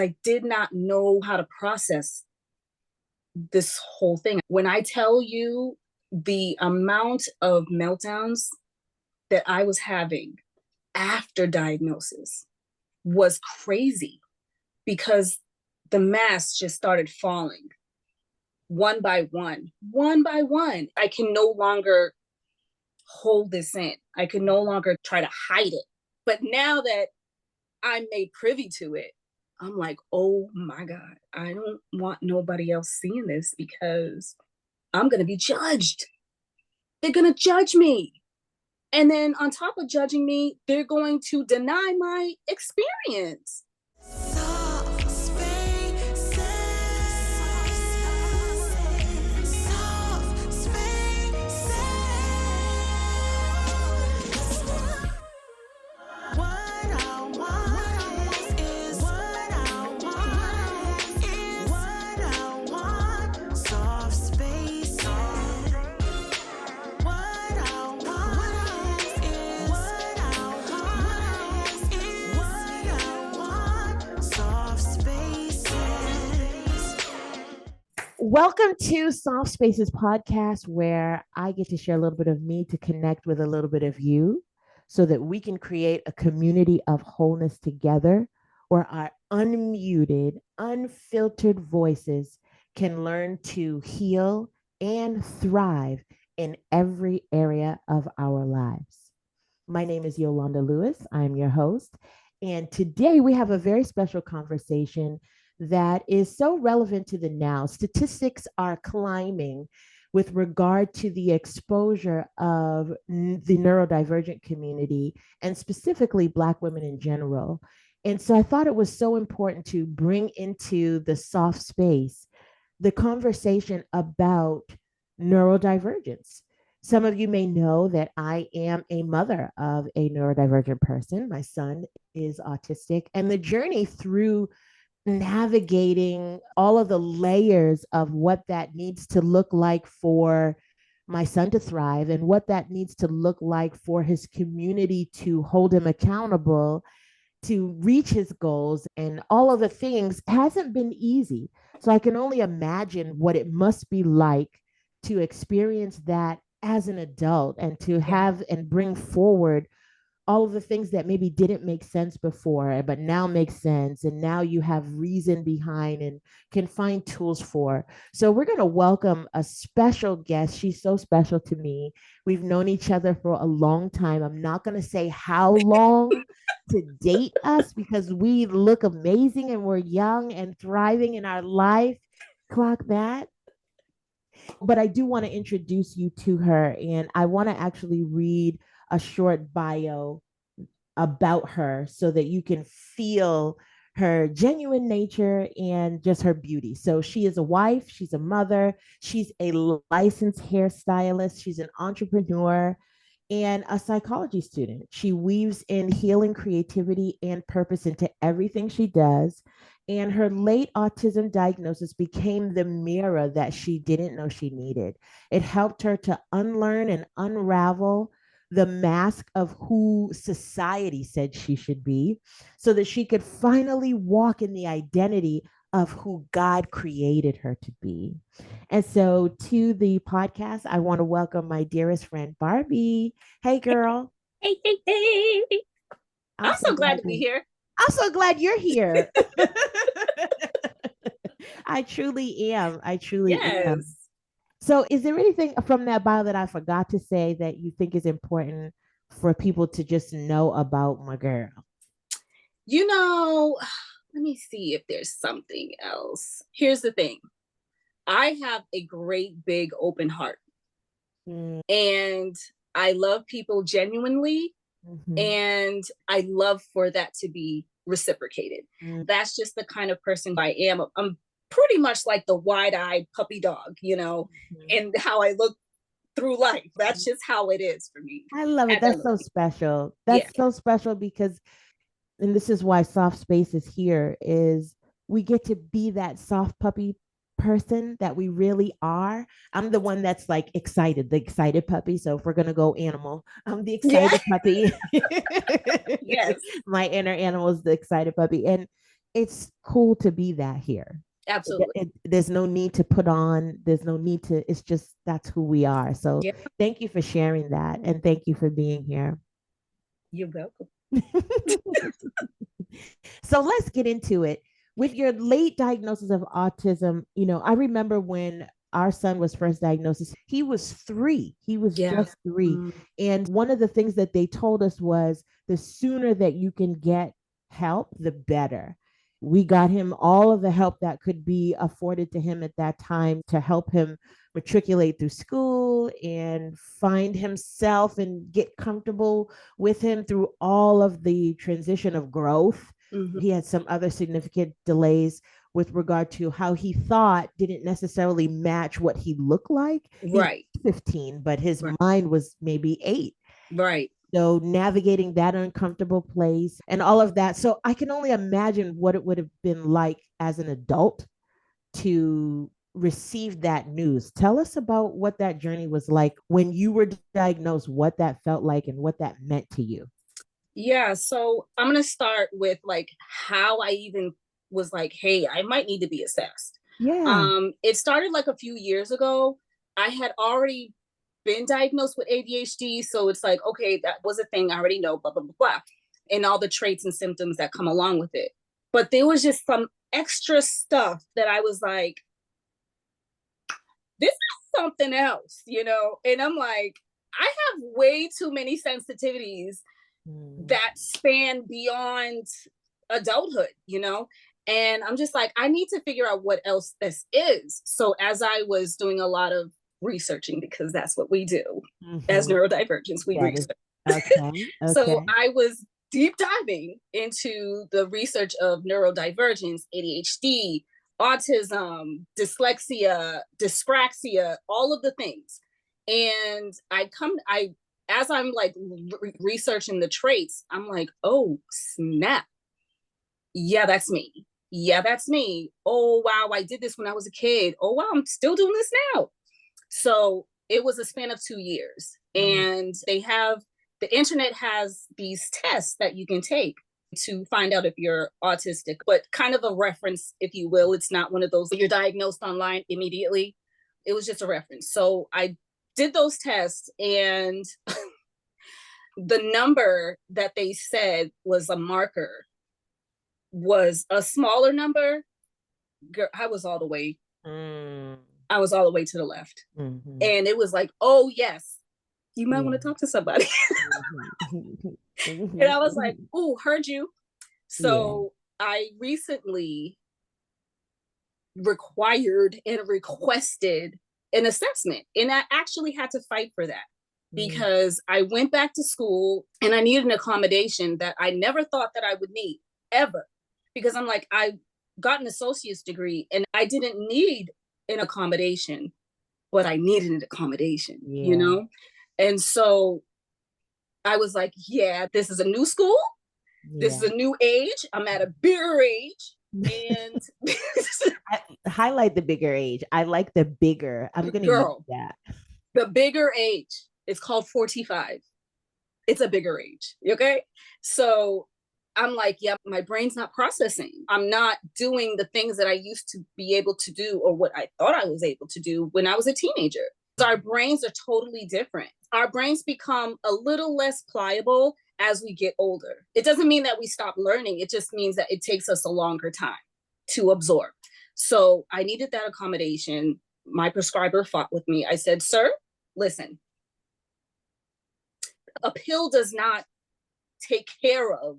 I did not know how to process this whole thing. When I tell you the amount of meltdowns that I was having after diagnosis was crazy because the masks just started falling one by one, one by one. I can no longer hold this in. I can no longer try to hide it. But now that I'm made privy to it, I'm like, oh my God, I don't want nobody else seeing this because I'm going to be judged. They're going to judge me. And then on top of judging me, they're going to deny my experience. Welcome to Soft Spaces podcast, where I get to share a little bit of me to connect with a little bit of you so that we can create a community of wholeness together where our unmuted, unfiltered voices can learn to heal and thrive in every area of our lives. My name is Yolanda Lewis. I'm your host. And today we have a very special conversation that is so relevant to the now. Statistics are climbing with regard to the exposure of the neurodivergent community and specifically Black women in general. And so I thought it was so important to bring into the soft space the conversation about neurodivergence. Some of you may know that I am a mother of a neurodivergent person. My son is autistic, and the journey through navigating all of the layers of what that needs to look like for my son to thrive and what that needs to look like for his community to hold him accountable to reach his goals and all of the things hasn't been easy. So I can only imagine what it must be like to experience that as an adult and to have and bring forward all of the things that maybe didn't make sense before, but now make sense. And now you have reason behind and can find tools for. So we're going to welcome a special guest. She's so special to me. We've known each other for a long time. I'm not going to say how long to date us because we look amazing and we're young and thriving in our life. Clock that. But I do want to introduce you to her, and I want to actually read a short bio about her so that you can feel her genuine nature and just her beauty. So she is a wife, she's a mother, she's a licensed hairstylist, she's an entrepreneur and a psychology student. She weaves in healing, creativity, and purpose into everything she does. And her late autism diagnosis became the mirror that she didn't know she needed. It helped her to unlearn and unravel the mask of who society said she should be so that she could finally walk in the identity of who God created her to be. And so to the podcast, I want to welcome my dearest friend, Barbie. Hey, girl. Hey, hey, hey. I'm so glad to be here. I'm so glad you're here. I truly am. I truly am. So, is there anything from that bio that I forgot to say that you think is important for people to just know about my girl? You know, let me see if there's something else. Here's the thing. I have a great big open heart. And I love people genuinely. And I love for that to be reciprocated. That's just the kind of person I am. I'm pretty much like the wide-eyed puppy dog, you know, and how I look through life. That's just how it is for me. I love it. That's so special. That's so special because, and this is why Soft Space is here, is we get to be that soft puppy person that we really are. I'm the one that's like excited, the excited puppy. So if we're going to go animal, I'm the excited puppy. Yes. My inner animal is the excited puppy. And it's cool to be that here. Absolutely. There's no need to put on, there's no need to, it's just that's who we are. So Yeah, thank you for sharing that. And thank you for being here. you're welcome. So let's get into it. With your late diagnosis of autism, I remember when our son was first diagnosed, he was 3. He was Yeah. just 3. And one of the things that they told us was the sooner that you can get help, the better. We got him all of the help that could be afforded to him at that time to help him matriculate through school and find himself and get comfortable with him through all of the transition of growth. Mhm. He had some other significant delays with regard to how he thought didn't necessarily match what he looked like. He was Right. 15, but his Right. mind was maybe 8. Right. So navigating that uncomfortable place and all of that. So I can only imagine what it would have been like as an adult to receive that news. Tell us about what that journey was like when you were diagnosed, what that felt like and what that meant to you. Yeah, so I'm gonna start with like how I even was like, hey, I might need to be assessed. Yeah. It started like a few years ago. I had already been diagnosed with ADHD, so it's like, okay, that was a thing I already know, blah blah blah blah, and all the traits and symptoms that come along with it. But there was just some extra stuff that I was like, this is something else, And I'm like, I have way too many sensitivities Mm. that span beyond adulthood. And I'm just like, I need to figure out what else this is. So as I was doing a lot of researching, because that's what we do as Mm-hmm. neurodivergents, we That is research. okay. So Okay. I was deep diving into the research of neurodivergence, ADHD, autism, dyslexia, dyspraxia, all of the things. And as I'm like researching the traits, I'm like, oh, snap. Yeah, that's me. Yeah, that's me. Oh, wow, I did this when I was a kid. Oh, wow, I'm still doing this now. So it was a span of 2 years. Mm. And the internet has these tests that you can take to find out if you're autistic, but kind of a reference, if you will. It's not one of those you're diagnosed online immediately. It was just a reference. So I did those tests, and the number that they said was a marker was a smaller number. Girl, Mm. I was all the way to the left. Mhm. And it was like, oh yes, you might want Yeah. to talk to somebody. Mhm. And I was like, Mhm. oh, heard you. Yeah. So I recently required and requested an assessment. And I actually had to fight for that Mm. because I went back to school and I needed an accommodation that I never thought that I would need ever. Because I'm like, I got an associate's degree and I didn't need an accommodation, but I needed an accommodation. Yeah. And so I was like, yeah, this is a new school. This is Yeah. a new age. I'm at a bigger age. And Highlight the bigger age. I like the bigger. I'm going to use girl, that. the bigger age is called 45. It's a bigger age. Okay. So I'm like, yeah, my brain's not processing. I'm not doing the things that I used to be able to do or what I thought I was able to do when I was a teenager. Our brains are totally different. Our brains become a little less pliable as we get older. It doesn't mean that we stop learning, it just means that it takes us a longer time to absorb. So I needed that accommodation. My prescriber fought with me. I said, sir, listen, a pill does not take care of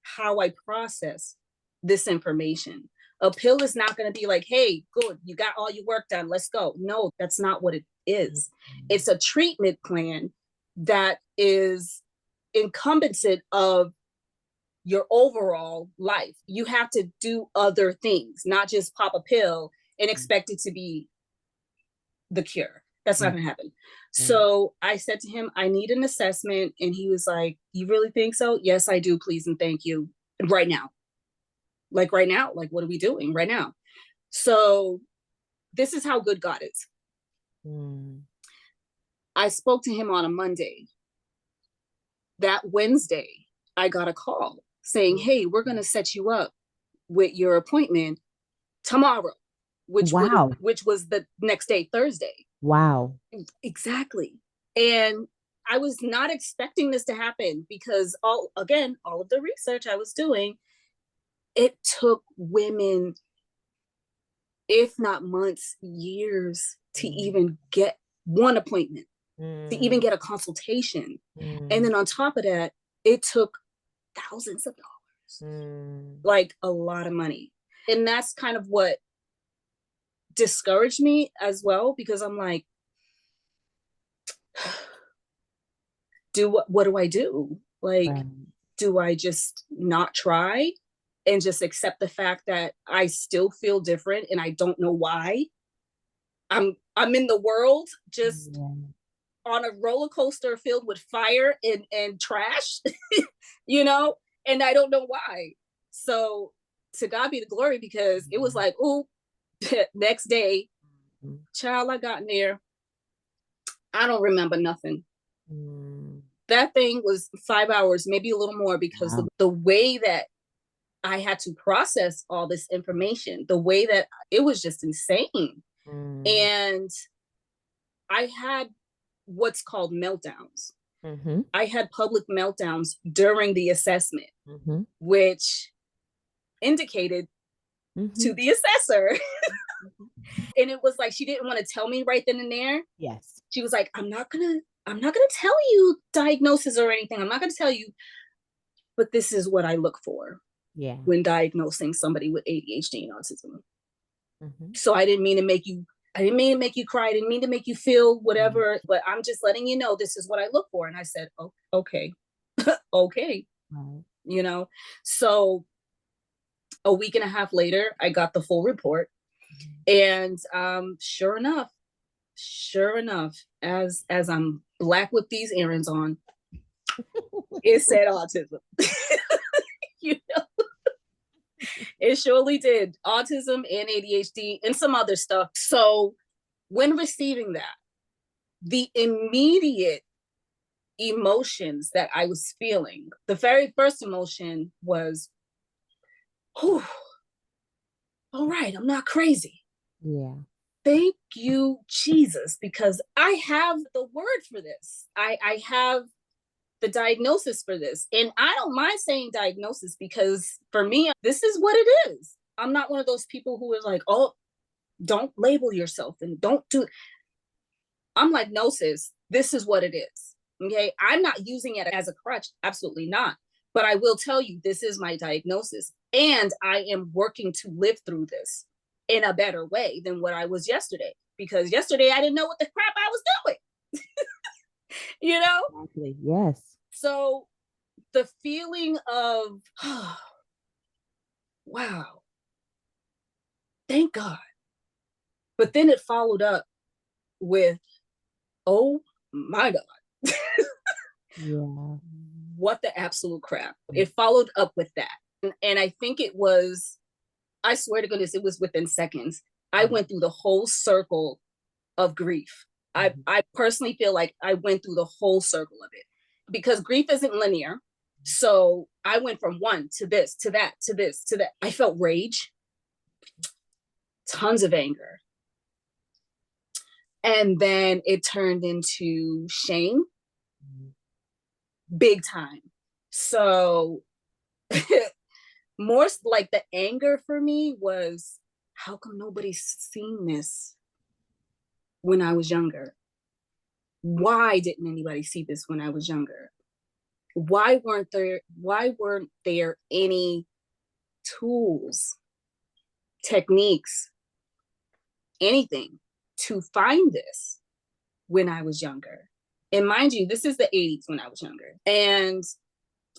how I process this information. A pill is not going to be like, hey, good, you got all your work done, let's go. No, that's not what it is. Mhm. It's a treatment plan that is incumbent of your overall life. You have to do other things, not just pop a pill and expect it to be the cure. That's not Right. going to happen. Right. So I said to him, I need an assessment. And he was like, you really think so? Yes, I do. Please and thank you. Right now. Like right now. Like, what are we doing right now? So this is how good God is. Mm. I spoke to him on a Monday. That Wednesday, I got a call saying, hey, we're going to set you up with your appointment tomorrow, Wow. which was the next day, Thursday. Wow. Exactly. And I was not expecting this to happen because all of the research I was doing, it took women, if not months, years to even get one appointment, to even get a consultation. And then on top of that, it took thousands of dollars, like a lot of money. And that's kind of what discouraged me as well, because I'm like, what do I do? Like, Right. do I just not try and just accept the fact that I still feel different and I don't know why? I'm in the world just on a roller coaster filled with fire and trash, you know, and I don't know why. So to God be the glory, because it was like, oh, next day, child, I got in there. I don't remember nothing. That thing was 5 hours, maybe a little more, because Wow. the way that I had to process all this information, the way that it was just insane. And I had what's called meltdowns. I had public meltdowns during the assessment, which indicated to the assessor. And it was like she didn't want to tell me right then and there. Yes. She was like, I'm not gonna tell you diagnosis or anything. I'm not gonna tell you, but this is what I look for when diagnosing somebody with ADHD and autism. So I didn't mean to make you cry. I didn't mean to make you feel whatever, but I'm just letting you know this is what I look for. And I said, oh, okay. Okay. You know, so a week and a half later, I got the full report. And sure enough, as I'm black with these errands on, it said autism. You know, it surely did. Autism and ADHD and some other stuff. So when receiving that, the immediate emotions that I was feeling, the very first emotion was, oh, all right, I'm not crazy. Yeah. Thank you, Jesus, because I have the word for this. I have the diagnosis for this. And I don't mind saying diagnosis, because for me, this is what it is. I'm not one of those people who is like, oh, don't label yourself and don't do it. I'm like, no, sis, this is what it is. Okay. I'm not using it as a crutch. Absolutely not. But I will tell you, this is my diagnosis. And I am working to live through this in a better way than what I was yesterday. Because yesterday I didn't know what the crap I was doing. You know? Exactly. Yes. So the feeling of, oh, wow, thank God. But then it followed up with, oh my God. Yeah. What the absolute crap. It followed up with that. And I think it was, I swear to goodness, it was within seconds. I went through the whole circle of grief. I personally feel like I went through the whole circle of it, because grief isn't linear. So I went from one to this, to that, to this, to that. I felt rage, tons of anger. And then it turned into shame, big time. So more like the anger for me was, how come nobody's seen this when I was younger? Why didn't anybody see this when I was younger? Why weren't there any tools, techniques, anything to find this when I was younger? And mind you, this is the 80s when I was younger. And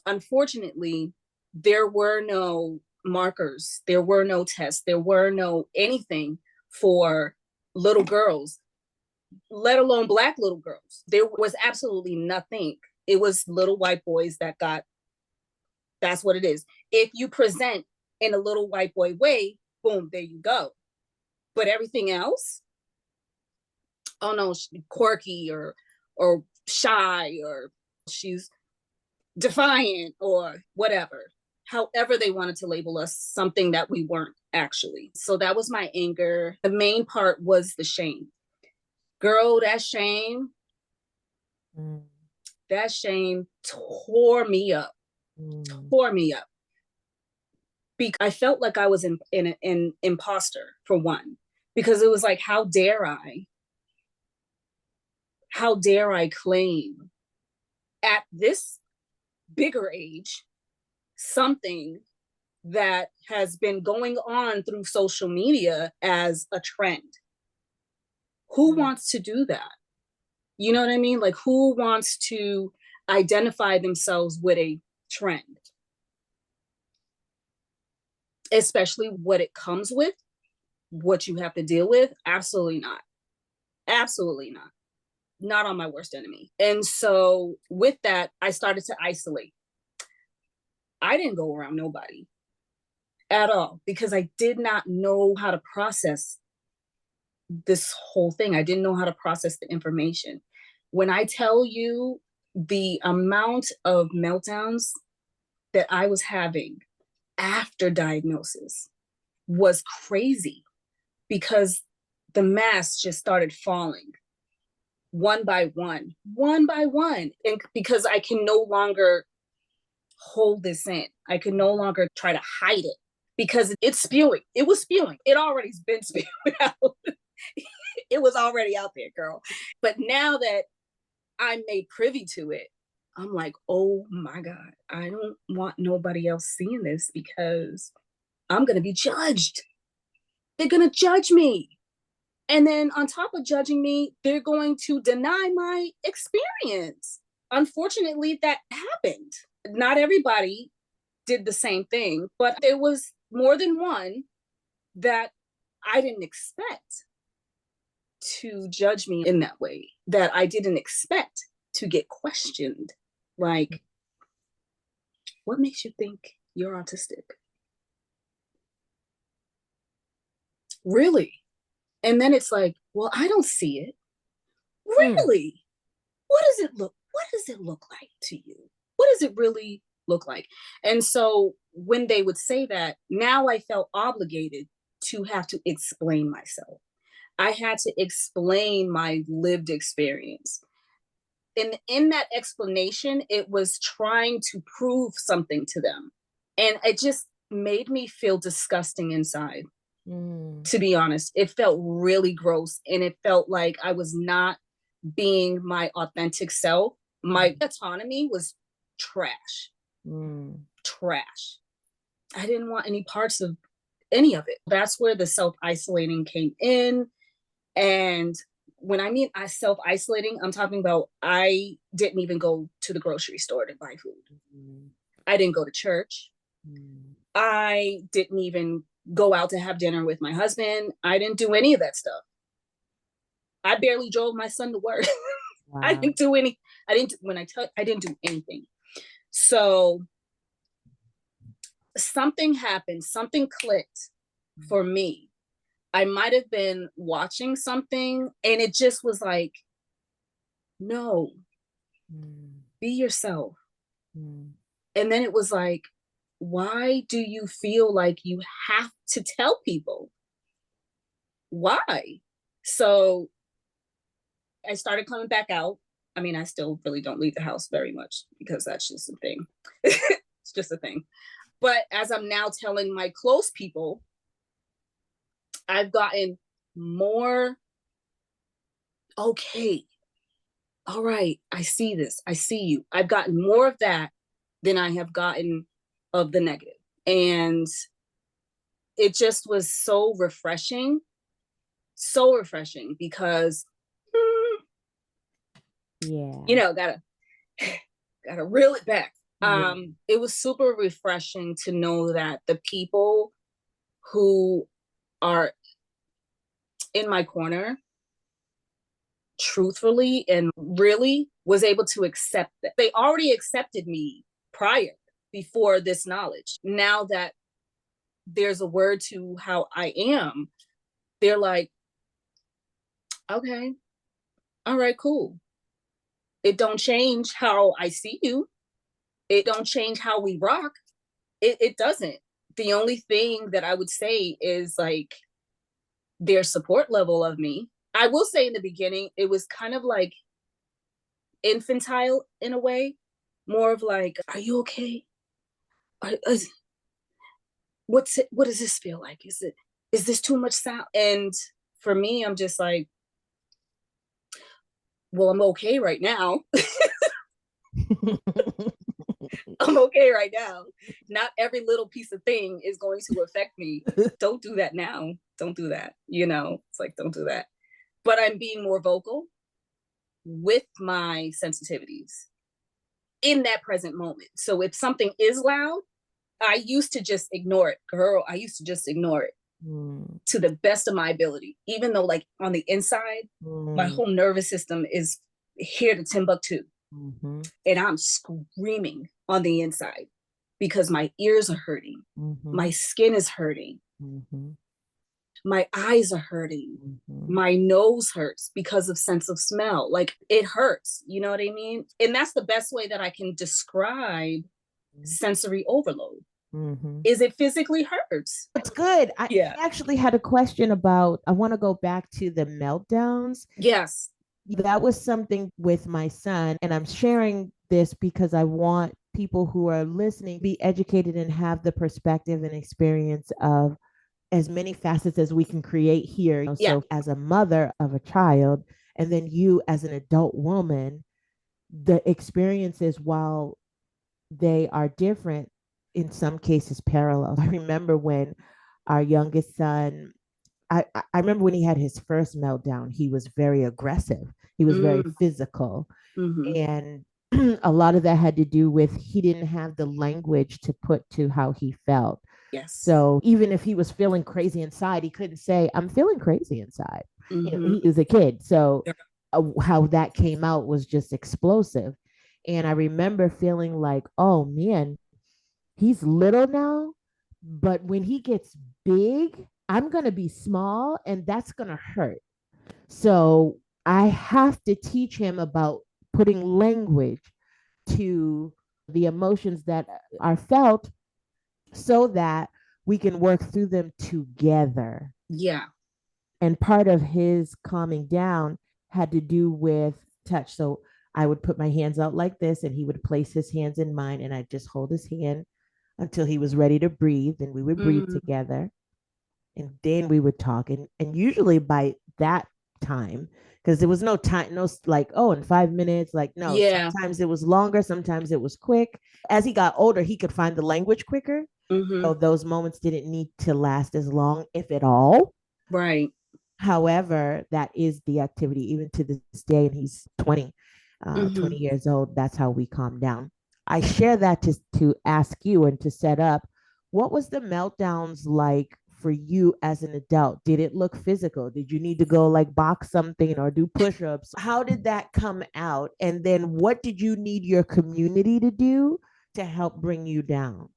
unfortunately, there were no markers, there were no tests, there were no anything for little girls, let alone Black little girls. There was absolutely nothing. It was little white boys that got, that's what it is. If you present in a little white boy way, boom, there you go. But everything else, oh no, quirky or shy, or she's defiant or whatever. however they wanted to label us, something that we weren't actually. So that was my anger. The main part was the shame. Girl, that shame, Mm. that shame tore me up, Mm. tore me up. I felt like I was in imposter for one, because it was like, how dare I claim at this bigger age something that has been going on through social media as a trend? Who Mm. wants to do that? You know what I mean? Like, who wants to identify themselves with a trend, especially what it comes with, what you have to deal with? Absolutely not. Absolutely not. Not on my worst enemy. And so with that, I started to isolate. I didn't go around nobody at all because I did not know how to process this whole thing. I didn't know how to process the information. When I tell you the amount of meltdowns that I was having after diagnosis was crazy, because the masks just started falling one by one, one by one. And because I can no longer hold this in, I could no longer try to hide it, because it's spewing. It was spewing. It already's been spewing out. It was already out there, girl. But now that I'm made privy to it, I'm like, oh my God, I don't want nobody else seeing this, because I'm going to be judged. They're going to judge me. And then on top of judging me, they're going to deny my experience. Unfortunately, that happened. Not everybody did the same thing, but there was more than one that I didn't expect to judge me in that way, that I didn't expect to get questioned. Like, what makes you think you're autistic? Really? And then it's like, well, I don't see it. Mm. Really? What does it look like to you? What does it really look like? And so when they would say that, now I felt obligated to have to explain myself. I had to explain my lived experience. And in that explanation, it was trying to prove something to them. And it just made me feel disgusting inside, Mm. to be honest. It felt really gross. And it felt like I was not being my authentic self. My autonomy was trash, Mm. trash. I didn't want any parts of any of it. That's where the self isolating came in. And when I mean I self isolating, I'm talking about I didn't even go to the grocery store to buy food. Mm. I didn't go to church. Mm. I didn't even go out to have dinner with my husband. I didn't do any of that stuff. I barely drove my son to work. I Wow. didn't do any. I didn't, when I tell I didn't do anything. So something happened, something clicked for me. I might have been watching something and it just was like, no, Mm. be yourself. Mm. And then it was like, why do you feel like you have to tell people? Why? So I started coming back out. I mean, I still really don't leave the house very much because that's just a thing. It's just a thing. But as I'm now telling my close people, I've gotten more, okay, all right, I see this, I see you. I've gotten more of that than I have gotten of the negative. And it just was so refreshing because, Yeah. you know, gotta reel it back. Yeah. It was super refreshing to know that the people who are in my corner truthfully and really was able to accept that. They already accepted me prior, before this knowledge. Now that there's a word to how I am, they're like, okay, all right, cool. It don't change how I see you. It don't change how we rock. It doesn't. The only thing that I would say is like their support level of me. I will say in the beginning, it was kind of like infantile in a way, more of like, "Are you okay? Is, what's it? What does this feel like? Is this too much sound?" And for me, I'm just like, "Well, I'm okay right now. I'm okay right now. Not every little piece of thing is going to affect me. Don't do that now. Don't do that. It's like, don't do that." But I'm being more vocal with my sensitivities in that present moment. So if something is loud, I used to just ignore it. Girl, I used to just ignore it Mm, to the best of my ability, even though, like, on the inside, my mm, whole nervous system is here to Timbuktu. mhm, And I'm screaming on the inside because my ears are hurting, my mhm, skin is hurting, mhm, my eyes are hurting, mhm, my nose hurts because of sense of smell. Like, it hurts, you know what I mean? And that's the best way that I can describe sensory overload. mhm. Is it physically hurts? It's good. I Yeah. actually had a question about, I want to go back to the meltdowns. Yes. That was something with my son, and I'm sharing this because I want people who are listening be educated and have the perspective and experience of as many facets as we can create here. Yeah. So, as a mother of a child, and then you as an adult woman, the experiences, while they are different, in some cases parallel. I remember when our youngest son, I remember when he had his first meltdown, he was very aggressive. He was very Mm, physical. hmm. And a lot of that had to do with he didn't have the language to put to how he felt. Yes. So even if he was feeling crazy inside, he couldn't say, "I'm feeling crazy inside." Hmm. He was a kid. So how that came out was just explosive. And I remember feeling like, oh man, he's little now, but when he gets big, I'm going to be small and that's going to hurt. So I have to teach him about putting language to the emotions that are felt so that we can work through them together. Yeah. And part of his calming down had to do with touch. So I would put my hands out like this, and he would place his hands in mine, and I'd just hold his hand until he was ready to breathe. And we would breathe Mm, together. And then we would talk. And usually by that time, because there was no time, no like, oh, in 5 minutes, like, no, yeah. sometimes it was longer, sometimes it was quick. As he got older, he could find the language quicker. Hmm. So those moments didn't need to last as long, if at all. Right. However, that is the activity, even to this day, and he's 20, Hmm. 20 years old. That's how we calm down. I share that to ask you and to set up, what was the meltdowns like for you as an adult? Did it look physical? Did you need to go like box something or do push-ups? How did that come out? And then what did you need your community to do to help bring you down?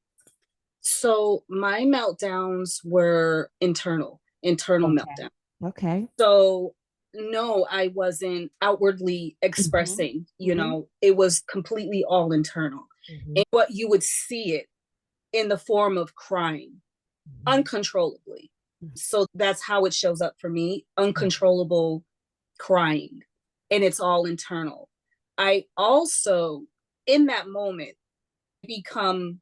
So my meltdowns were internal Okay. meltdown. Okay. So no, I wasn't outwardly Mm-hmm. expressing, Mm-hmm. it was completely all internal. Mm-hmm. And what you would see it in the form of crying uncontrollably. So that's how it shows up for me, uncontrollable crying. And it's all internal. I also, in that moment, become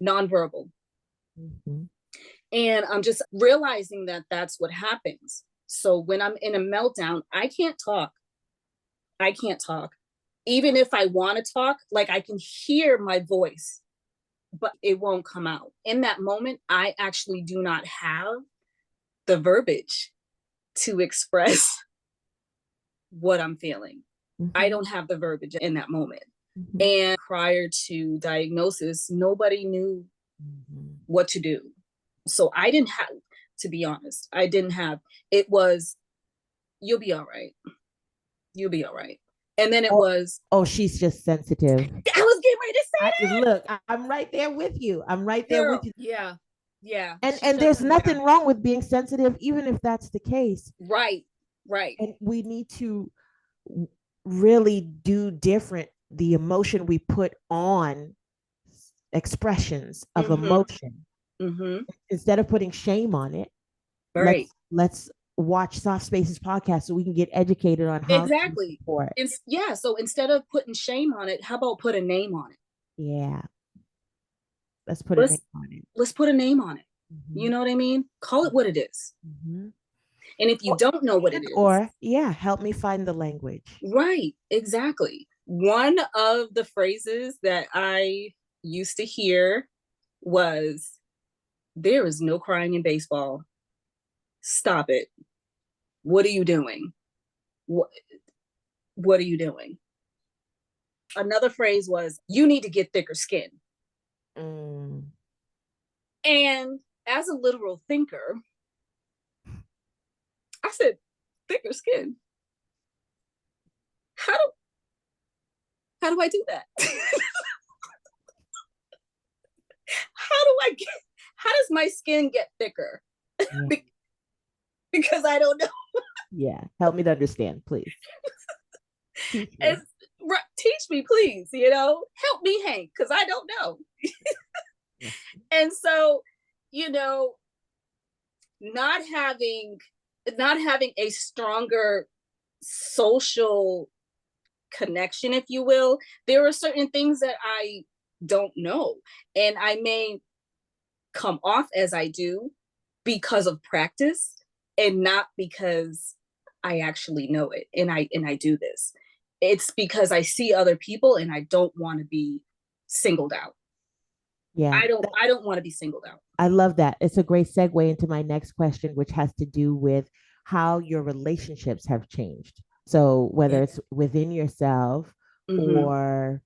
nonverbal. Mm-hmm. And I'm just realizing that that's what happens. So when I'm in a meltdown, I can't talk. I can't talk. Even if I want to talk, like, I can hear my voice, but it won't come out. In that moment, I actually do not have the verbiage to express what I'm feeling. I Mm-hmm. don't have the verbiage in that moment. Mm-hmm. And prior to diagnosis, nobody knew Mm-hmm. what to do. So I didn't have, to be honest, I didn't have, it was, you'll be all right. You'll be all right. And then it Oh, was, oh, she's just sensitive. I was getting ready to say that. Look, I'm right there with you. I'm right there with Girl, you. yeah, yeah. And She there's doesn't, yeah. nothing wrong with being sensitive, even if that's the case. Right, right. And we need to really do different the emotion we put on expressions of Mm-hmm. emotion. Mm-hmm. Instead of putting shame on it, Right. let's watch Soft Spaces podcast so we can get educated on how to Exactly. support. Yeah. So instead of putting shame on it, how about put a name on it? Yeah, let's put a name Let's on it. let's put a name on it. You Mm-hmm. know what I mean? Call it what it is. Mm-hmm. And if you don't know what it is, Or yeah, help me find the language. right, exactly. One of the phrases that I used to hear was, there is no crying in baseball. Stop it. What are you doing? What, what are you doing? Another phrase was, you need to get thicker skin. Mm. And as a literal thinker, I said, thicker skin. How do how do I do that? How does my skin get thicker? Yeah. Because I don't know. Yeah. Help me to understand, please. Teach me. It's, teach me, please. Help me, Hank, because I don't know. Yeah. And so, you know, not having not having a stronger social connection, if you will, there are certain things that I don't know, and I may come off as I do because of practice and not because I actually know it and I do this. It's because I see other people and I don't want to be singled out. Yeah. I don't want to be singled out. I love that. It's a great segue into my next question, which has to do with how your relationships have changed. So Yeah. whether it's within yourself Mm-hmm. or,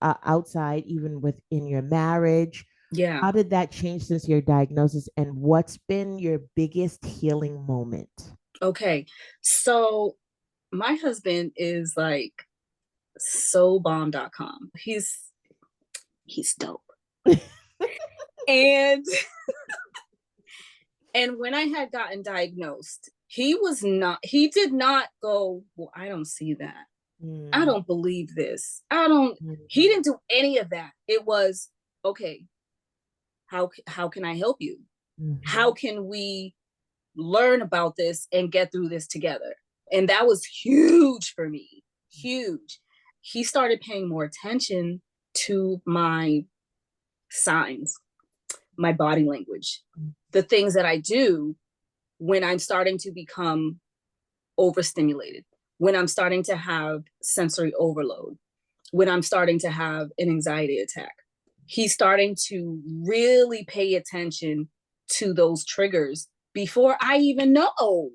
outside, even within your marriage, Yeah. how did that change since your diagnosis? And what's been your biggest healing moment? Okay. So my husband is like so bomb.com. He's dope. And when I had gotten diagnosed, he did not go, well, I don't see that. I Mm, don't believe this. I don't He mm, didn't do any of that. It was, okay, how can I help you? How mhm, can we learn about this and get through this together? And that was huge for me. Huge. He started paying more attention to my signs, my body language, the things that I do when I'm starting to become overstimulated, when I'm starting to have sensory overload, when I'm starting to have an anxiety attack. He's starting to really pay attention to those triggers before I even know.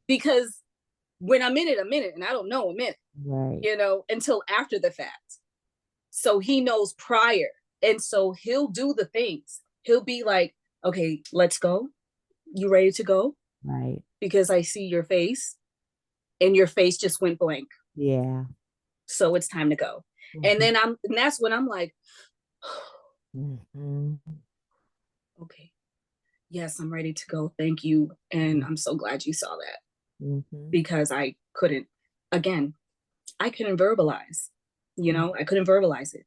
Because when I'm in it, and I don't know I'm in it, right. until after the fact. So he knows prior. And so he'll do the things. He'll be like, okay, let's go. You ready to go? Right. Because I see your face and your face just went blank. Yeah. So it's time to go. And Mhm, then and that's when I'm like, mhm, okay, yes, I'm ready to go. Thank you. And I'm so glad you saw that, mhm, because again, I couldn't verbalize, mhm. I couldn't verbalize it.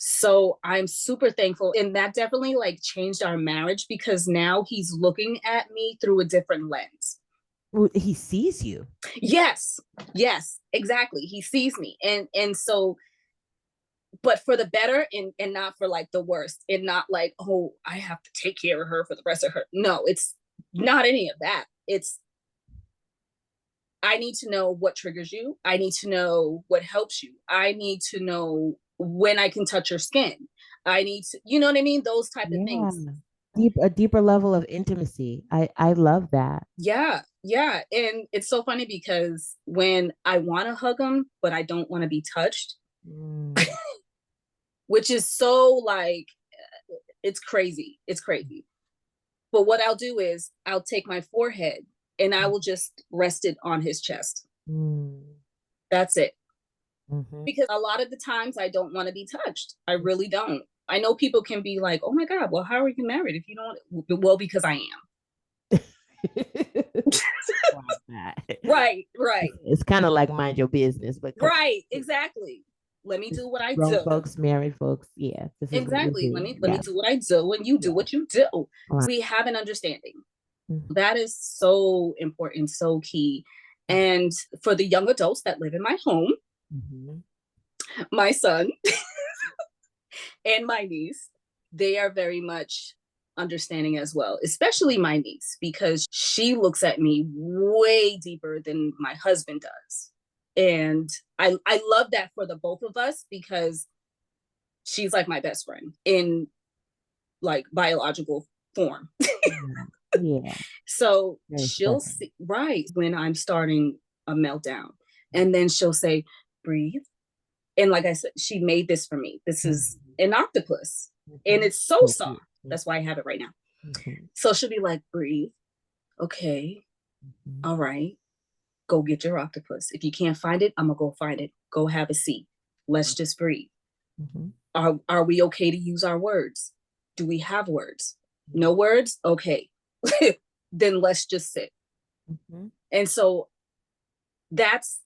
So I'm super thankful. And that definitely like changed our marriage, because now he's looking at me through a different lens. Well, he sees you. Yes, yes, exactly. He sees me. And so, but for the better, and not for like the worst, and not like, oh, I have to take care of her for the rest of her. No, it's not any of that. It's, I need to know what triggers you. I need to know what helps you. I need to know when I can touch your skin. I need to, you know what I mean? Those type of Yeah. things. A deeper level of intimacy. I love that. Yeah, yeah. And it's so funny because when I want to hug him, but I don't want to be touched, Mm, which is so like, it's crazy. It's crazy. But what I'll do is I'll take my forehead and I will just rest it on his chest. mm, That's it. mhm. Because a lot of the times I don't want to be touched. I really don't. I know people can be like, oh my God, well, how are you married if you don't? Well, because I am. Love that. Right, right, It's kind of like mind your business, but come right, exactly. let me Just do what I grown do. folks, married folks. Yeah, this is what we Exactly. do. Let me Yeah. do what I do and you do Yeah. what you do. Right. We have an understanding. Mhm. That is so important, so key. And for the young adults that live in my home, Mhm. my son and my niece, they are very much understanding as well, especially my niece, because she looks at me way deeper than my husband does. And I love that for the both of us because she's like my best friend in like biological form. Yeah. Yeah. So Very she'll special. see, right, when I'm starting a meltdown. And then she'll say, breathe. And like I said, she made this for me. This is Mhm. an octopus. And Mhm. it's so So soft. cute. That's why I have it right now. Mhm. So she'll be like, breathe. Okay. Mhm. All right. Go get your octopus. If you can't find it, I'm going to go find it. Go have a seat. Let's just breathe. Mhm. Are we okay to use our words? Do we have words? Mhm. No words? Okay. Then let's just sit. Mhm. And so that's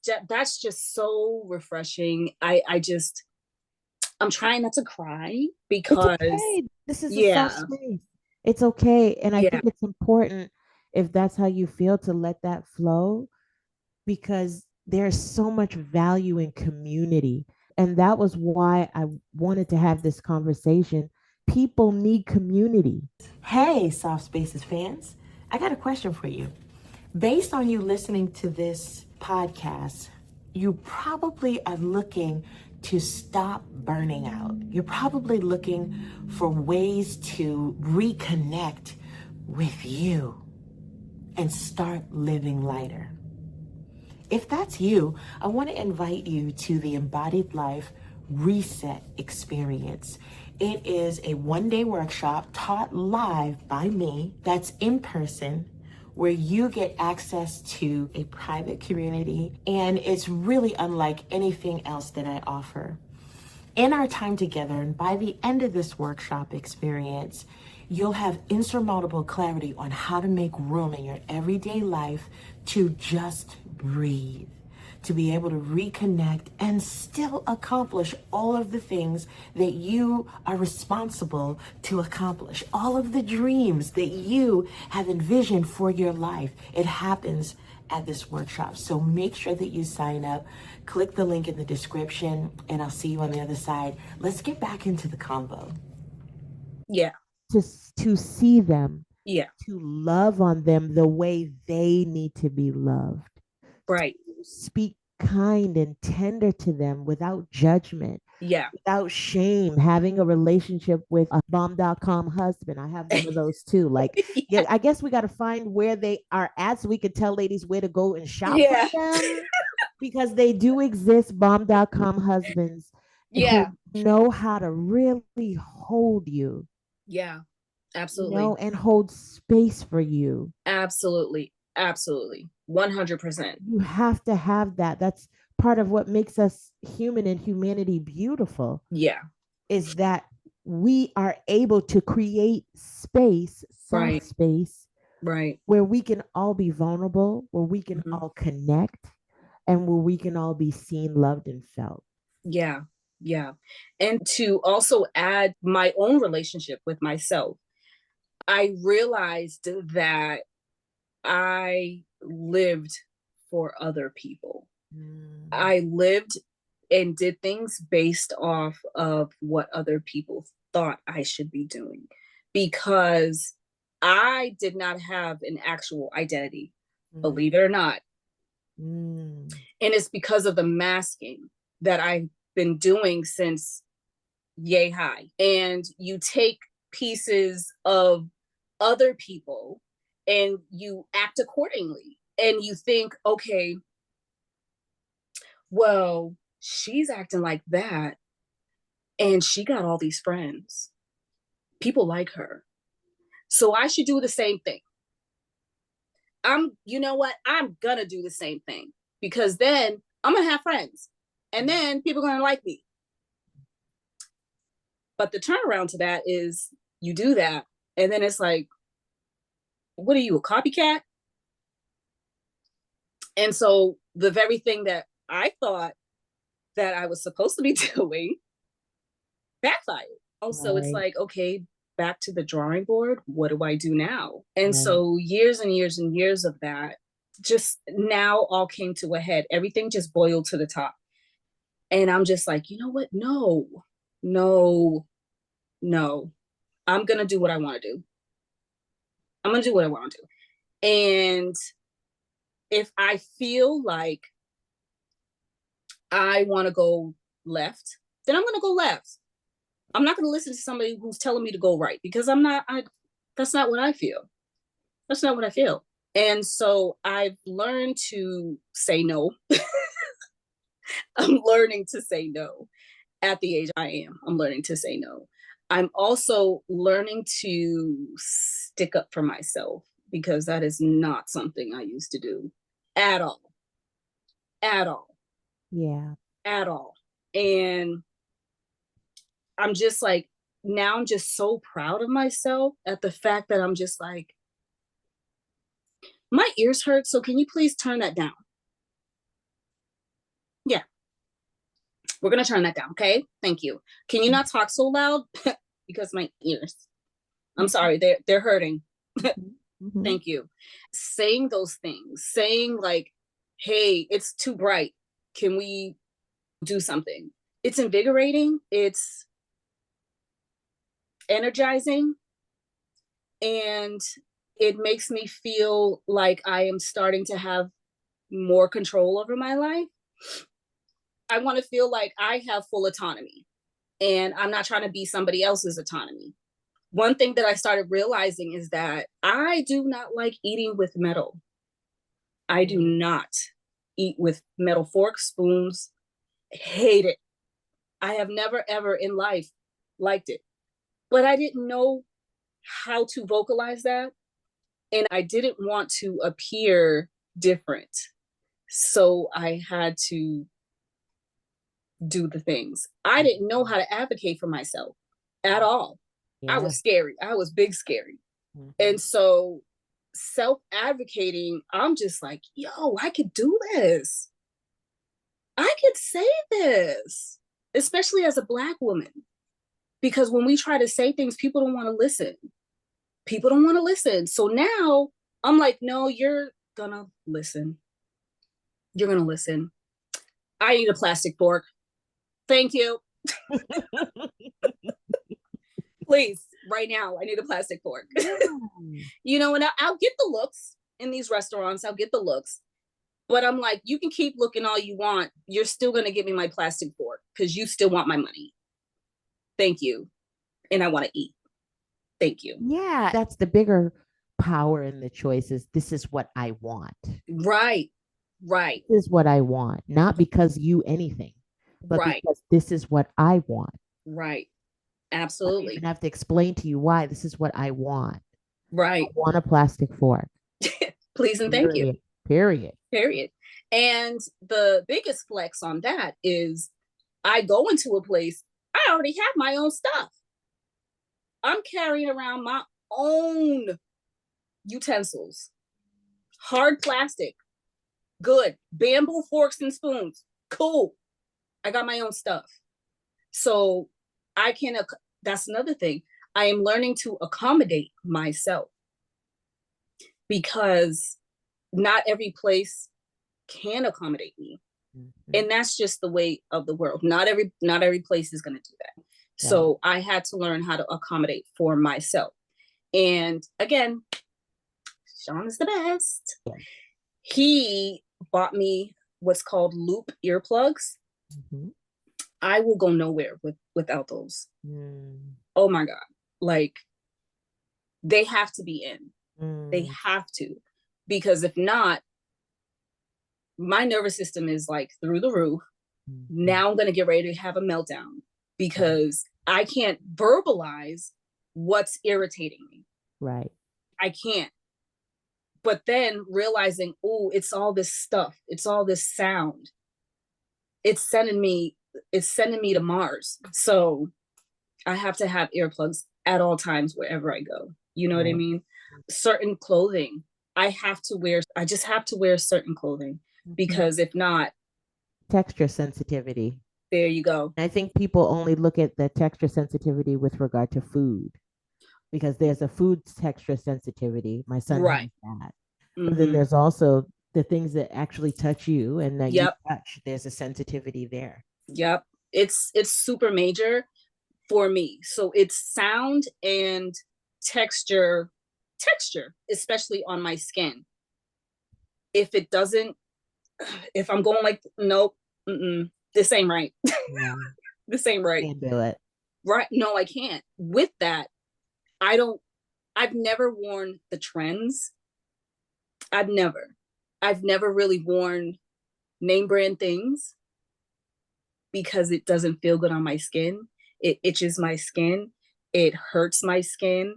just so refreshing. I'm trying not to cry It's because okay. This is a soft yeah, space. It's okay. And I yeah, think it's important if that's how you feel to let that flow because there's so much value in community. And that was why I wanted to have this conversation. People need community. Hey, Soft Spaces fans, I got a question for you. Based on you listening to this podcast, you probably are looking to stop burning out. You're probably looking for ways to reconnect with you and start living lighter. If that's you, I want to invite you to the Embodied Life Reset Experience. It is a 1-day workshop taught live by me that's in person where you get access to a private community and it's really unlike anything else that I offer. In our time together, and by the end of this workshop experience, you'll have insurmountable clarity on how to make room in your everyday life to just breathe, to be able to reconnect and still accomplish all of the things that you are responsible to accomplish, all of the dreams that you have envisioned for your life. It happens at this workshop. So make sure that you sign up. Click the link in the description, and I'll see you on the other side. Let's get back into the convo. yeah, To, to see them, yeah, to love on them the way they need to be loved, right, speak kind and tender to them without judgment, yeah, without shame, having a relationship with a bomb.com husband. I have one of those too. Like, yeah, I guess we got to find where they are at so we can tell ladies where to go and shop from yeah, them because they do exist bomb.com husbands yeah, who know how to really hold you, yeah, absolutely, and hold space for you. absolutely, absolutely, 100%. You have to have that. That's part of what makes us human and humanity beautiful Yeah, is that we are able to create space, soft right, space, right. where we can all be vulnerable, where we can Mhm. all connect, and where we can all be seen, loved, and felt. Yeah, yeah. And to also add my own relationship with myself, I realized that I lived for other people. Mm, I lived and did things based off of what other people thought I should be doing because I did not have an actual identity, mm, believe it or not. mm, And it's because of the masking that I've been doing since yay high. And you take pieces of other people and you act accordingly. And you think, okay, well, she's acting like that and she got all these friends. People like her. So I should do the same thing. You know what? I'm gonna do the same thing because then I'm gonna have friends and then people are gonna like me. But the turnaround to that is you do that and then it's like, what are you, a copycat? And so the very thing that I thought that I was supposed to be doing backfired. Also, it's Right. like, okay, back to the drawing board. What do I do now? And Right. so years and years and years of that just now all came to a head. Everything just boiled to the top. And I'm just like, you know what? No, no, no. I'm going to do what I want to do. I'm going to do what I want to do. And if I feel like I want to go left, then I'm going to go left. I'm not going to listen to somebody who's telling me to go right because that's not what I feel. That's not what I feel. And so I've learned to say no. I'm learning to say no at the age I am. I'm learning to say no. I'm also learning to stick up for myself because that is not something I used to do at all, at all, Yeah. at all. And I'm just like, now I'm just so proud of myself at the fact that I'm just like, my ears hurt. So can you please turn that down? Yeah, we're going to turn that down. Okay. Thank you. Can you not talk so loud? Because my ears, I'm sorry, they're hurting. Mm-hmm. Thank you. Saying those things, saying like, hey, it's too bright. Can we do something? It's invigorating. It's energizing. And it makes me feel like I am starting to have more control over my life. I want to feel like I have full autonomy and I'm not trying to be somebody else's autonomy. One thing that I started realizing is that I do not like eating with metal. I do Mm. not eat with metal forks, spoons. Hate it. I have never, ever in life liked it. But I didn't know how to vocalize that. And I didn't want to appear different. So I had to do the things. I didn't know how to advocate for myself at all. I Yeah. was scary. I was big scary. Mm-hmm. And so self advocating, I'm just like, yo, I could do this. I could say this, especially as a Black woman. Because when we try to say things, people don't want to listen. People don't want to listen. So now I'm like, no, you're gonna listen. You're gonna listen. I need a plastic fork. Thank you. Please, right now, I need a plastic fork. Yeah. You know, and I'll get the looks in these restaurants. I'll get the looks. But I'm like, you can keep looking all you want. You're still going to give me my plastic fork because you still want my money. Thank you. And I want to eat. Thank you. Yeah, that's the bigger power in the choices. This is what I want. Right. Right. This is what I want, not because you anything, but Right. because this is what I want. Right. I don't even Absolutely. have to explain to you why this is what I want. I Right. want a plastic fork. Please and thank you. Period. Period. Period. And the biggest flex on that is I go into a place, I already have my own stuff. I'm carrying around my own utensils, hard plastic, good. Bamboo forks and spoons, cool. I got my own stuff. So I can, that's another thing. I am learning to accommodate myself because not every place can accommodate me. Mhm. And that's just the way of the world. Not every place is going to do that. Right. So I had to learn how to accommodate for myself. And again, Sean is the best. Yeah. He bought me what's called loop earplugs. Mhm. I will go nowhere without those. Mm. Oh my God. Like they have to be in. They Mm. have to. Because if not, my nervous system is like through the roof. Mhm. Now I'm going to get ready to have a meltdown Right. because I can't verbalize what's irritating me. Right. I can't. But then realizing, oh, it's all this stuff. It's all this sound. It's sending me, it's sending me to Mars. So I have to have earplugs at all times wherever I go. You know what I Right. mean? Certain clothing. I just have to wear certain clothing Mhm. because if not, Texture sensitivity. There you go. I think people only look at the texture sensitivity with regard to food because there's a food texture sensitivity. My son has Right. that. But then Mm-hmm. there's also the things that actually touch you and that you Yep. touch. There's a sensitivity there. Yep. It's super major for me. So it's sound and texture, especially on my skin. If it doesn't, if I'm going like, nope, this ain't right. Yeah, This ain't right. can't do it. Right. No, I can't. With that, I don't, I've never worn the trends. I've never. I've never really worn name brand things because it doesn't feel good on my skin. It itches my skin. It hurts my skin.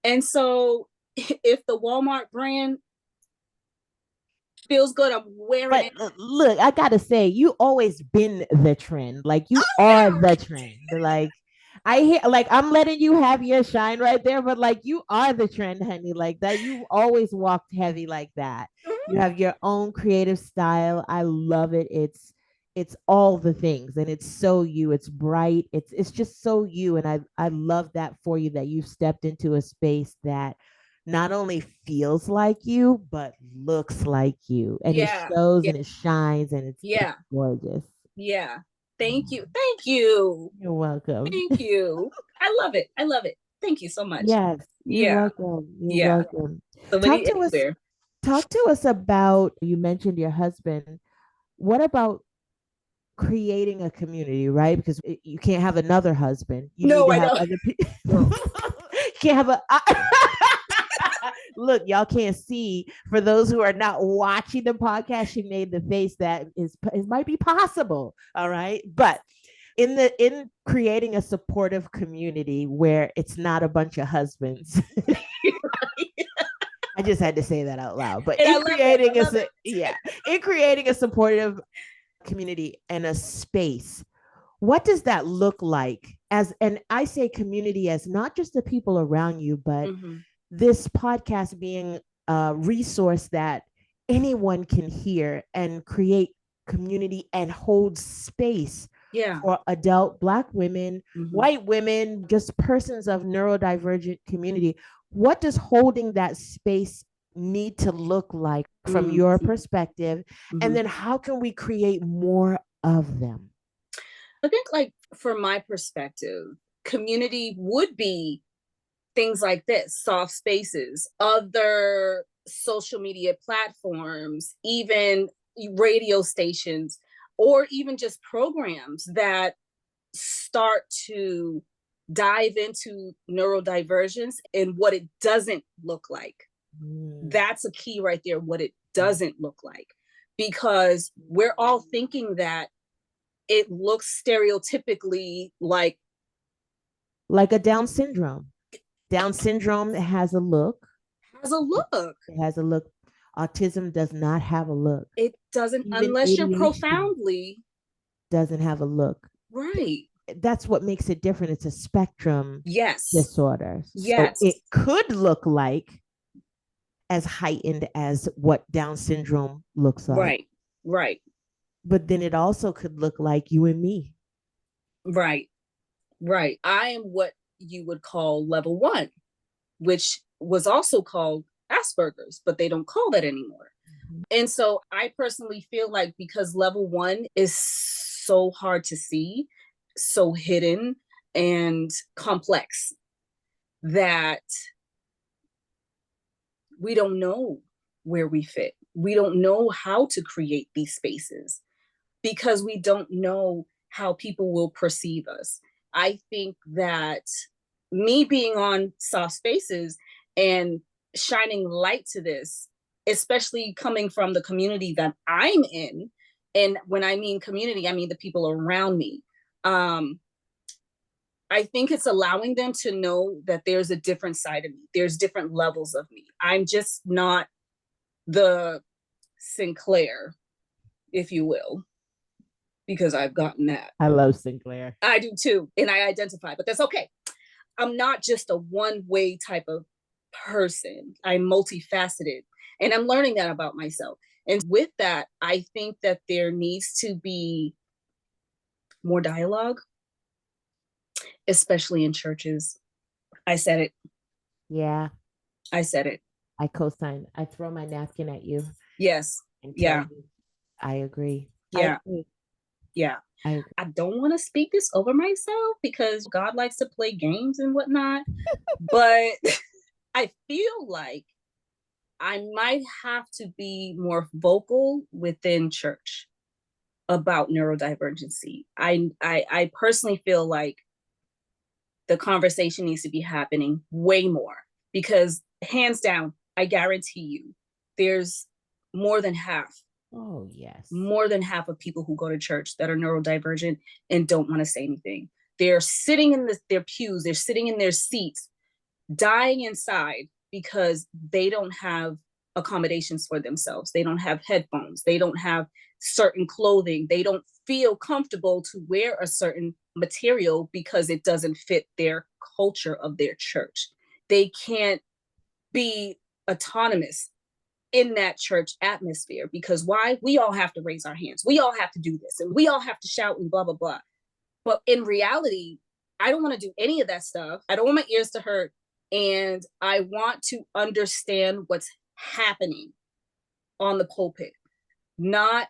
And so if the Walmart brand feels good, I'm wearing But it. look, I gotta say, you always been the trend. Like you Oh are yeah. the trend. Like I hear, like I'm letting you have your shine right there, but like you are the trend, honey. Like that, you always walked heavy like that. You have your own creative style. I love it. It's all the things, and it's so you. It's bright. It's just so you, and I love that for you that you've stepped into a space that not only feels like you, but looks like you. And it Yeah. shows Yeah. and it shines and it's Yeah. gorgeous. Yeah. Thank you. Thank you. You're welcome. Thank you. I love it. I love it. Thank you so much. Yes, you're Yeah. welcome. You're Yeah. welcome. So Talk to us. anywhere. Talk to us about, you mentioned your husband. What about creating a community, right? Because you can't have another husband. You need No, to I have know. other people. You can't have a look, y'all can't see. For those who are not watching the podcast, she made the face that is it might be possible. All right. But in creating a supportive community where it's not a bunch of husbands. I just had to say that out loud. But And I in love it. I creating love it. yeah, in creating a supportive community and a space, what does that look like? As and I say community as not just the people around you, but Mm-hmm. this podcast being a resource that anyone can hear and create community and hold space Yeah. for adult Black women, Mm-hmm. white women, just persons of neurodivergent community. What does holding that space need to look like from your Mm-hmm. perspective? And Mm-hmm. then how can we create more of them? I think, like, from my perspective, community would be things like this, soft spaces, other social media platforms, even radio stations, or even just programs that start to dive into neurodivergence and what it doesn't look like. Mm. That's a key right there, what it doesn't look like. Because we're all thinking that it looks stereotypically Like a Down syndrome. Down syndrome has a look. has a look. It has a look. Autism does not have a look. It doesn't, Even unless you're ADHD profoundly doesn't have a look. right. That's what makes it different. It's a spectrum Yes. disorder. So Yes. it could look like as heightened as what Down syndrome looks like. Right. Right. But then it also could look like you and me. Right. Right. I am what you would call level one, which was also called Asperger's, but they don't call that anymore. Mm-hmm. And so I personally feel like because level one is so hard to see, so hidden and complex, that we don't know where we fit. We don't know how to create these spaces because we don't know how people will perceive us. I think that me being on soft spaces and shining light to this, especially coming from the community that I'm in, and when I mean community, I mean the people around me. I think it's allowing them to know that there's a different side of me. There's different levels of me. I'm just not the Sinclair, if you will, because I've gotten that. I love Sinclair. I do too, and I identify, but that's okay. I'm not just a one way type of person. I'm multifaceted, and I'm learning that about myself. And with that, I think that there needs to be more dialogue, especially in churches. I said it. Yeah, I said it. I co-sign. I throw my napkin at you Yes. and tell Yeah. you I agree. I Yeah. agree. Yeah. I agree. I don't want to speak this over myself because God likes to play games and whatnot, but I feel like I might have to be more vocal within church about neurodivergency. I personally feel like the conversation needs to be happening way more because hands down, I guarantee you, there's more than half, Oh, yes. more than half of people who go to church that are neurodivergent and don't want to say anything. They're sitting in their pews, they're sitting in their seats, dying inside because they don't have accommodations for themselves. They don't have headphones. They don't have certain clothing. They don't feel comfortable to wear a certain material because it doesn't fit their culture of their church. They can't be autonomous in that church atmosphere because why? We all have to raise our hands. We all have to do this and we all have to shout and blah, blah, blah. But in reality, I don't want to do any of that stuff. I don't want my ears to hurt. And I want to understand what's happening on the pulpit, not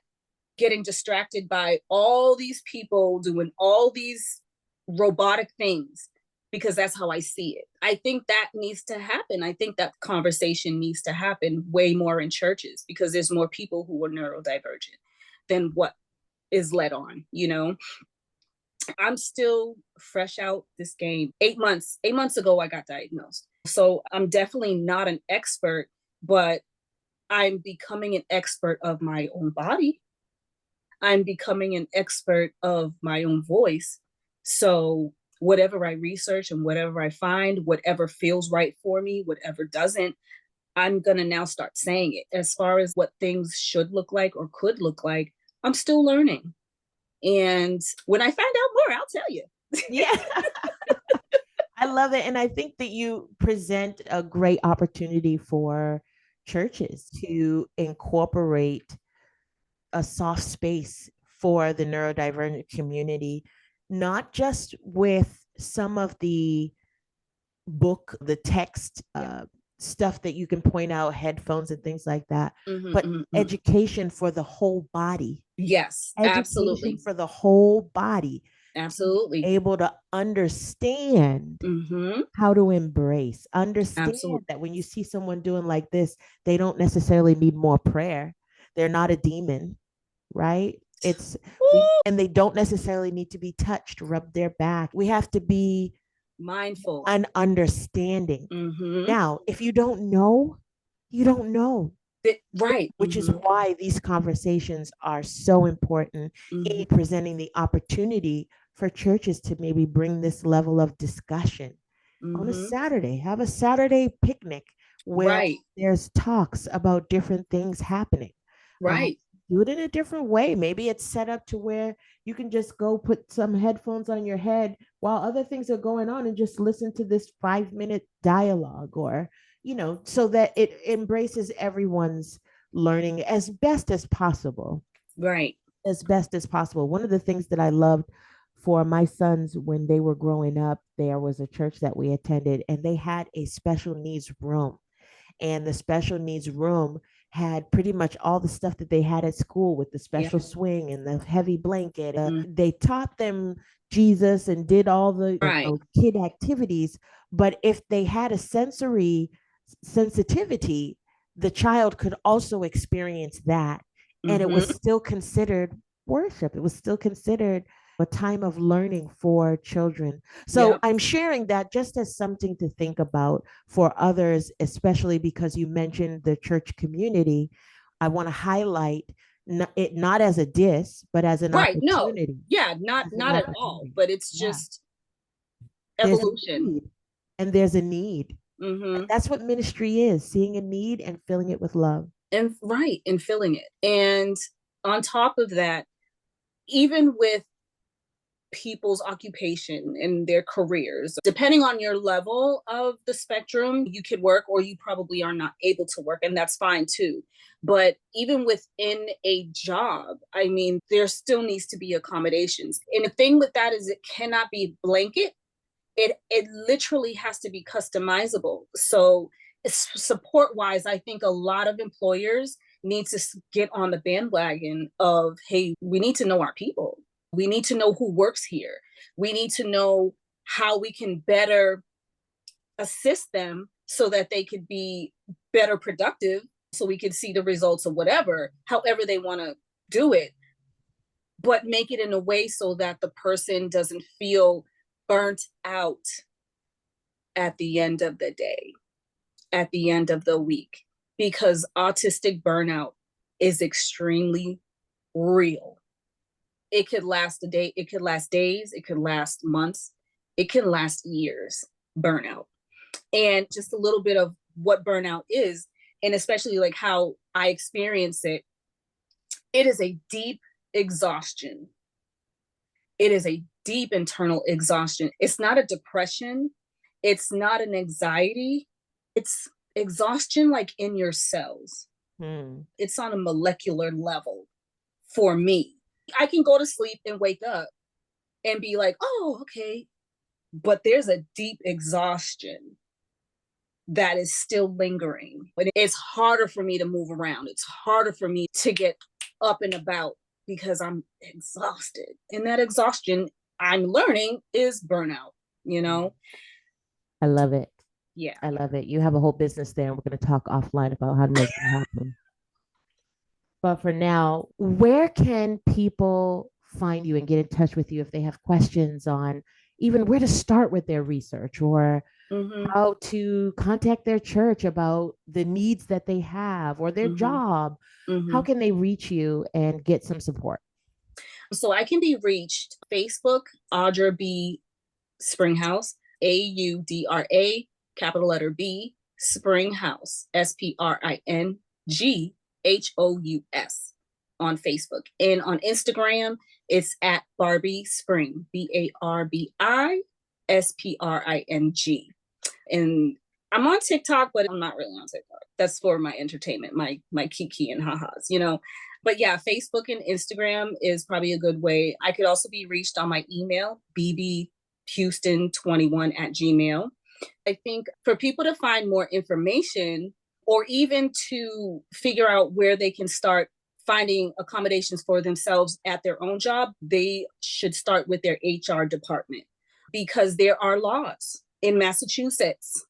getting distracted by all these people doing all these robotic things because that's how I see it. I think that needs to happen. I think that conversation needs to happen way more in churches because there's more people who are neurodivergent than what is led on, you know? I'm still fresh out this game. 8 months, 8 months ago, I got diagnosed. So I'm definitely not an expert, but I'm becoming an expert of my own body. I'm becoming an expert of my own voice. So whatever I research and whatever I find, whatever feels right for me, whatever doesn't, I'm going to now start saying it. As far as what things should look like or could look like, I'm still learning. And when I find out more, I'll tell you. Yeah. I love it. And I think that you present a great opportunity for churches to incorporate a soft space for the neurodivergent community, not just with some of the the text stuff that you can point out, headphones and things like that, but education for the whole body. Yes, Education absolutely. for the whole body to be Absolutely. able to understand how to embrace, understand Absolutely. that when you see someone doing like this, they don't necessarily need more prayer. They're not a demon, right? And they don't necessarily need to be touched, rub their back. We have to be Mindful. an understanding. Now, if you don't know, you don't know. Right. Which is why these conversations are so important in presenting the opportunity for churches to maybe bring this level of discussion on a Saturday. Have a Saturday picnic where there's talks about different things happening. Right. Do it in a different way. Maybe it's set up to where you can just go put some headphones on your head while other things are going on and just listen to this 5 minute dialogue, or, so that it embraces everyone's learning as best as possible. Right. As best as possible. One of the things that I loved for my sons when they were growing up, there was a church that we attended and they had a special needs room, and the special needs room had pretty much all the stuff that they had at school with the special swing and the heavy blanket. They taught them Jesus and did all the kid activities, but if they had a sensory sensitivity, the child could also experience that, and it was still considered worship. It was still considered a time of learning for children. So I'm sharing that just as something to think about for others, especially because you mentioned the church community. I want to highlight it not as a diss, but as an opportunity. No. Yeah, not at all. But it's just evolution. There's a need. And that's what ministry is: seeing a need and filling it with love. And filling it. And on top of that, even with people's occupation and their careers. Depending on your level of the spectrum, you could work or you probably are not able to work, and that's fine too. But even within a job, I mean, there still needs to be accommodations. And the thing with that is it cannot be blanket. It literally has to be customizable. So support wise, I think a lot of employers need to get on the bandwagon of, hey, we need to know our people. We need to know who works here. We need to know how we can better assist them so that they could be better productive, so we can see the results of whatever, however they want to do it, but make it in a way so that the person doesn't feel burnt out at the end of the day, at the end of the week, because autistic burnout is extremely real. It could last a day, it could last days, it could last months, it can last years, burnout. And just a little bit of what burnout is, and especially like how I experience it, it is a deep exhaustion. It is a deep internal exhaustion. It's not a depression. It's not an anxiety. It's exhaustion like in your cells. It's on a molecular level for me. I can go to sleep and wake up and be like, oh, okay. But there's a deep exhaustion that is still lingering. But it's harder for me to move around. It's harder for me to get up and about because I'm exhausted. And that exhaustion, I'm learning, is burnout, you know? I love it. Yeah. I love it. You have a whole business there, and we're going to talk offline about how to make that happen. But for now, where can people find you and get in touch with you if they have questions on even where to start with their research, or how to contact their church about the needs that they have or their job? How can they reach you and get some support? So I can be reached Facebook, Audra B. Springhouse, Audra, capital letter B, Springhouse, Springhous, on Facebook. And on Instagram, it's at Barbie Spring, BARBISPRING. And I'm on TikTok, but I'm not really on TikTok. That's for my entertainment, my kiki and ha-has, you know. But yeah, Facebook and Instagram is probably a good way. I could also be reached on my email, bbhouston21@gmail. I think for people to find more information, or even to figure out where they can start finding accommodations for themselves at their own job, they should start with their HR department, because there are laws in Massachusetts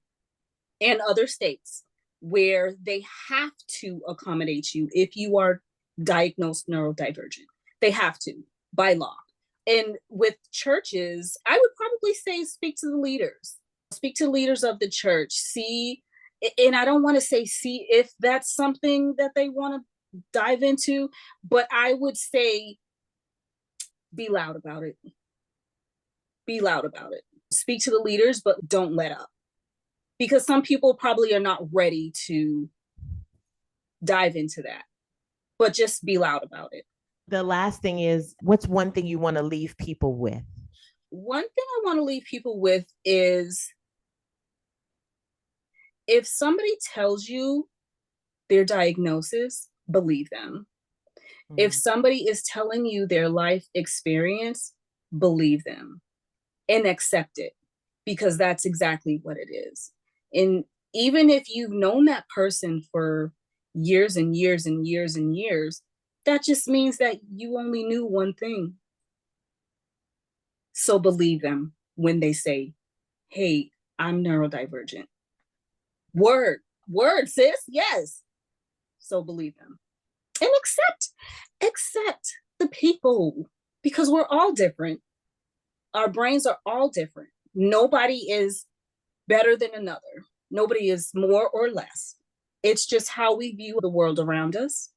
and other states where they have to accommodate you if you are diagnosed neurodivergent. They have to, by law. And with churches, I would probably say speak to the leaders. Speak to leaders of the church. See, and I don't want to say see if that's something that they want to dive into, but I would say be loud about it. Be loud about it. Speak to the leaders, but don't let up. Because some people probably are not ready to dive into that, but just be loud about it. The last thing is, what's one thing you want to leave people with? One thing I want to leave people with is, if somebody tells you their diagnosis, believe them. If somebody is telling you their life experience, believe them and accept it, because that's exactly what it is. And even if you've known that person for years and years and years and years, that just means that you only knew one thing. So believe them when they say, hey, I'm neurodivergent. Word, sis, yes. So believe them. And accept the people, because we're all different. Our brains are all different. Nobody is better than another. Nobody is more or less. It's just how we view the world around us,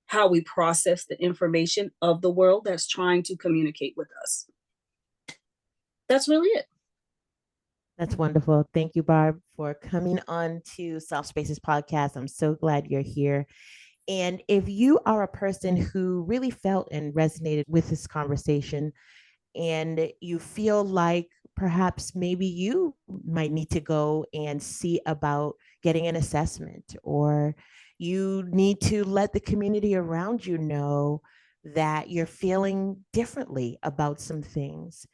how we process the information of the world that's trying to communicate with us. That's really it. That's wonderful. Thank you, Barb, for coming on to Soft Spaces Podcast. I'm so glad you're here. And if you are a person who really felt and resonated with this conversation and you feel like perhaps maybe you might need to go and see about getting an assessment, or you need to let the community around you know that you're feeling differently about some things.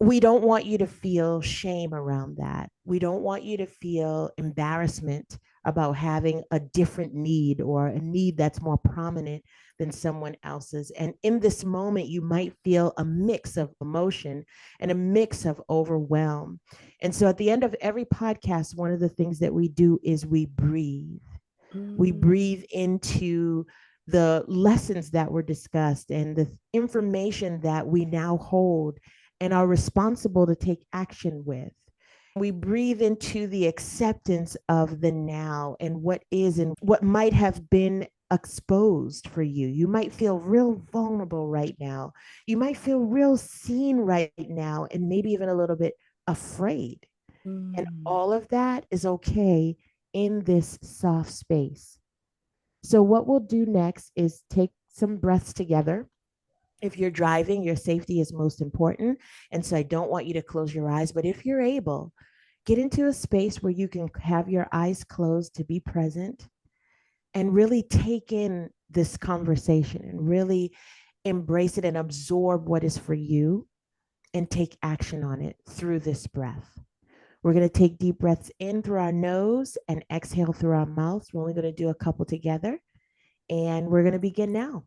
We don't want you to feel shame around that. We don't want you to feel embarrassment about having a different need or a need that's more prominent than someone else's. And in this moment, you might feel a mix of emotion and a mix of overwhelm. And so at the end of every podcast, one of the things that we do is we breathe. We breathe into the lessons that were discussed and the information that we now hold and are responsible to take action with. We breathe into the acceptance of the now and what is and what might have been exposed for you. You might feel real vulnerable right now. You might feel real seen right now, and maybe even a little bit afraid. And all of that is okay in this soft space. So, what we'll do next is take some breaths together. If you're driving, your safety is most important. And so, I don't want you to close your eyes, but if you're able, get into a space where you can have your eyes closed to be present and really take in this conversation and really embrace it and absorb what is for you and take action on it through this breath. We're going to take deep breaths in through our nose and exhale through our mouths. We're only going to do a couple together. And we're going to begin now.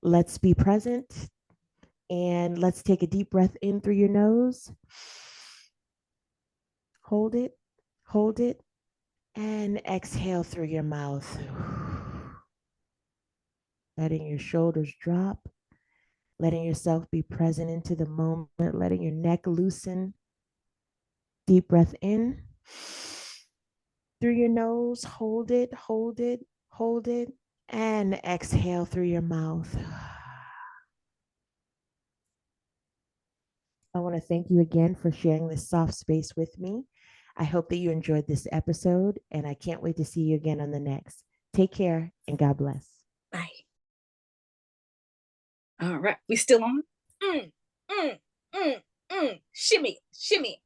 Let's be present and let's take a deep breath in through your nose. Hold it, and exhale through your mouth. Letting your shoulders drop, letting yourself be present into the moment, letting your neck loosen. Deep breath in through your nose. Hold it, and exhale through your mouth. I want to thank you again for sharing this soft space with me. I hope that you enjoyed this episode, and I can't wait to see you again on the next. Take care and God bless. Bye. All right. We still on? Shimmy, shimmy.